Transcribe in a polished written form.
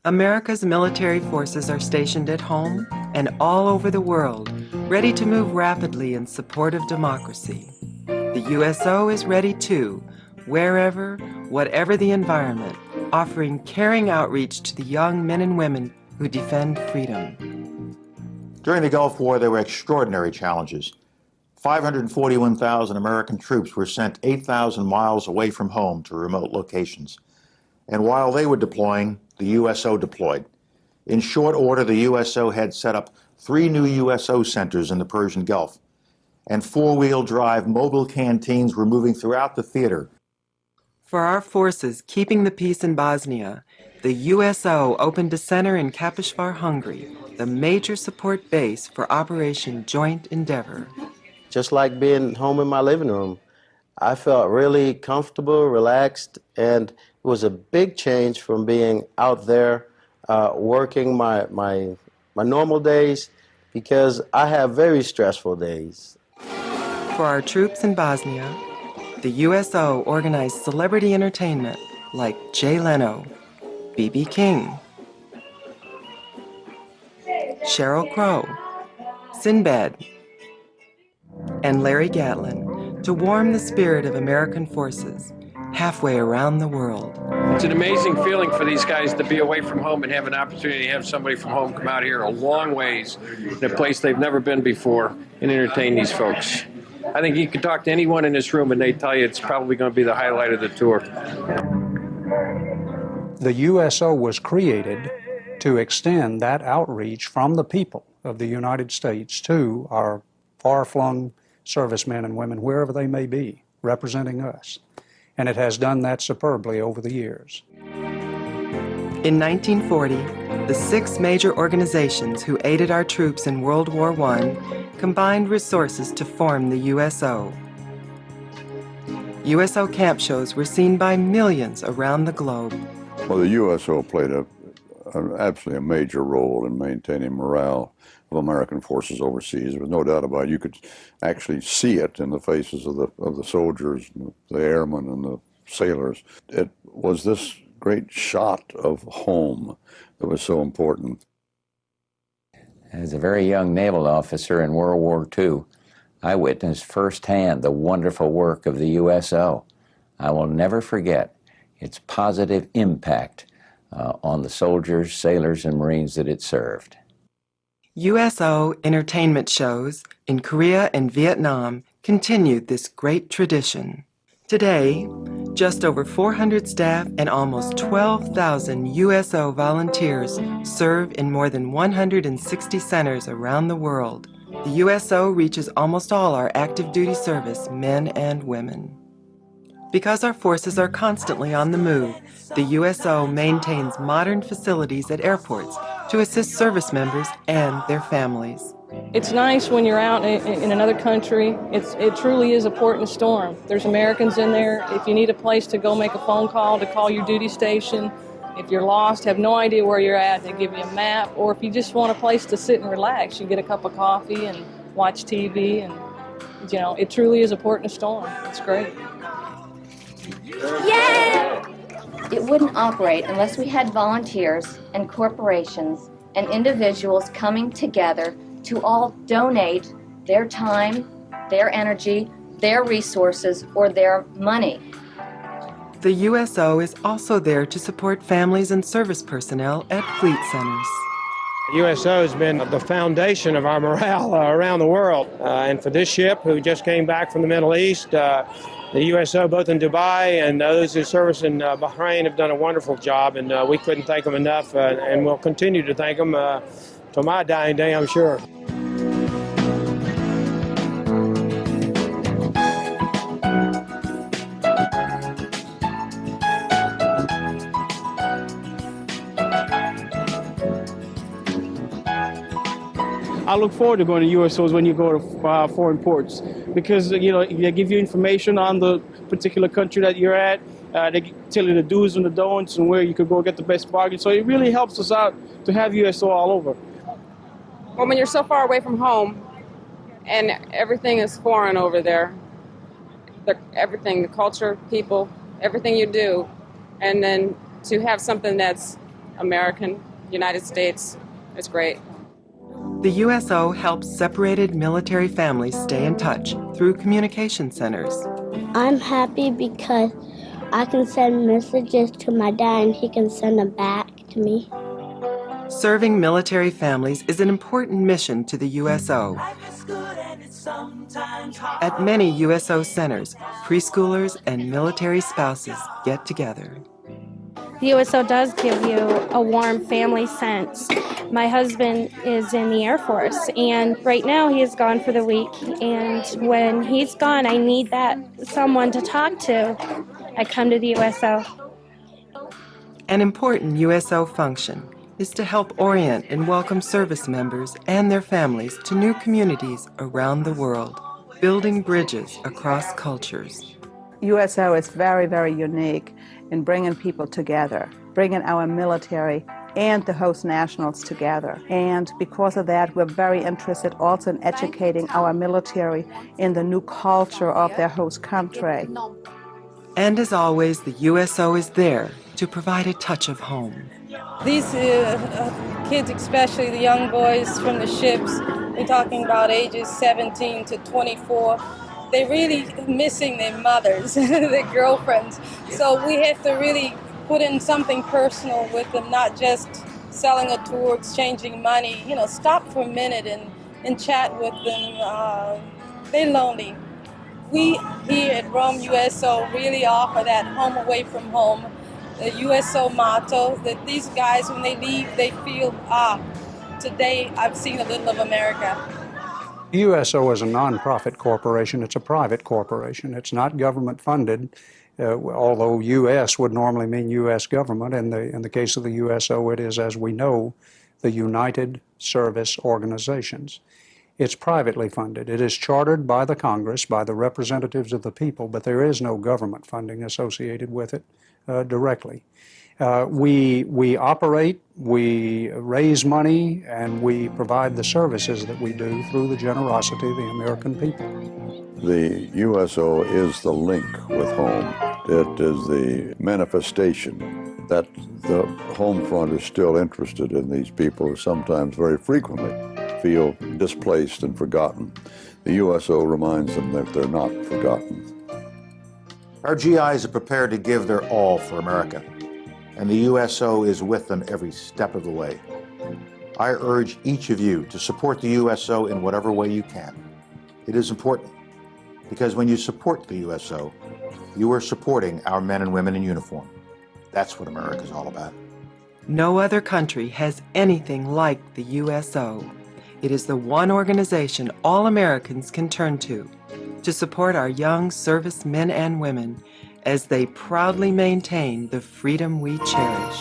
America's military forces are stationed at home and all over the world, ready to move rapidly in support of democracy. The USO is ready too, wherever, whatever the environment, offering caring outreach to the young men and women who defend freedom. During the Gulf War, there were extraordinary challenges. 541,000 American troops were sent 8,000 miles away from home to remote locations. And while they were deploying, the USO deployed. In short order, the USO had set up 3 new USO centers in the Persian Gulf, and 4-wheel drive mobile canteens were moving throughout the theater. For our forces keeping the peace in Bosnia, the USO opened a center in Kapishvar, Hungary, the major support base for Operation Joint Endeavor. Just like being home in my living room, I felt really comfortable, relaxed, and it was a big change from being out there working my normal days, because I have very stressful days. For our troops in Bosnia, the USO organized celebrity entertainment like Jay Leno, B.B. King, Sheryl Crow, Sinbad, and Larry Gatlin to warm the spirit of American forces halfway around the world. It's an amazing feeling for these guys to be away from home and have an opportunity to have somebody from home come out here a long ways in a place they've never been before and entertain these folks. I think you could talk to anyone in this room and they tell you it's probably going to be the highlight of the tour. The USO was created to extend that outreach from the people of the United States to our far-flung servicemen and women, wherever they may be, representing us. And it has done that superbly over the years. In 1940, the 6 major organizations who aided our troops in World War I combined resources to form the USO. USO camp shows were seen by millions around the globe. Well, the USO played absolutely a major role in maintaining morale of American forces overseas. There was no doubt about it. You could actually see it in the faces of the soldiers, the airmen and the sailors. It was this great shot of home that was so important. As a very young naval officer in World War II, I witnessed firsthand the wonderful work of the USO. I will never forget its positive impact on the soldiers, sailors, and Marines that it served. USO entertainment shows in Korea and Vietnam continued this great tradition. Today, just over 400 staff and almost 12,000 USO volunteers serve in more than 160 centers around the world. The USO reaches almost all our active duty service men and women. Because our forces are constantly on the move, the USO maintains modern facilities at airports to assist service members and their families. It's nice when you're out in another country. It truly is a port in a storm. There's Americans in there. If you need a place to go make a phone call, to call your duty station, if you're lost, have no idea where you're at, they give you a map. Or if you just want a place to sit and relax, you get a cup of coffee and watch TV. And, you know, it truly is a port in a storm. It's great. Yeah! It wouldn't operate unless we had volunteers and corporations and individuals coming together to all donate their time, their energy, their resources, or their money. The USO is also there to support families and service personnel at fleet centers. USO has been the foundation of our morale around the world. And for this ship, who just came back from the Middle East, the USO, both in Dubai and those who service in Bahrain, have done a wonderful job, and we couldn't thank them enough, and we'll continue to thank them till my dying day, I'm sure. I look forward to going to USOs when you go to foreign ports, because you know they give you information on the particular country that you're at. They tell you the do's and the don'ts and where you could go get the best bargain. So it really helps us out to have USO all over. Well, when you're so far away from home and everything is foreign over there, everything, the culture, people, everything you do, and then to have something that's American, United States. It's great. The USO helps separated military families stay in touch through communication centers. I'm happy because I can send messages to my dad and he can send them back to me. Serving military families is an important mission to the USO. At many USO centers, preschoolers and military spouses get together. The USO does give you a warm family sense. My husband is in the Air Force, and right now he is gone for the week. And when he's gone, I need someone to talk to. I come to the USO. An important USO function is to help orient and welcome service members and their families to new communities around the world, building bridges across cultures. USO is very, very unique in bringing people together, bringing our military and the host nationals together. And because of that, we're very interested also in educating our military in the new culture of their host country. And as always, the USO is there to provide a touch of home. These kids, especially the young boys from the ships, we're talking about ages 17 to 24, they're really missing their mothers, their girlfriends. So we have to really put in something personal with them, not just selling a tour, exchanging money. You know, stop for a minute and chat with them. They're lonely. We here at Rome USO really offer that home away from home, the USO motto, that these guys, when they leave, they feel, today I've seen a little of America. USO is a nonprofit corporation. It's a private corporation. It's not government funded, although U.S. would normally mean U.S. government. In the case of the USO, it is, as we know, the United Service Organizations. It's privately funded. It is chartered by the Congress, by the representatives of the people, but there is no government funding associated with it directly. We operate, we raise money, and we provide the services that we do through the generosity of the American people. The USO is the link with home. It is the manifestation that the home front is still interested in these people who sometimes, very frequently, feel displaced and forgotten. The USO reminds them that they're not forgotten. Our GIs are prepared to give their all for America, and the USO is with them every step of the way. I urge each of you to support the USO in whatever way you can. It is important, because when you support the USO, you are supporting our men and women in uniform. That's what America is all about. No other country has anything like the USO. It is the one organization all Americans can turn to support our young servicemen and women as they proudly maintain the freedom we cherish.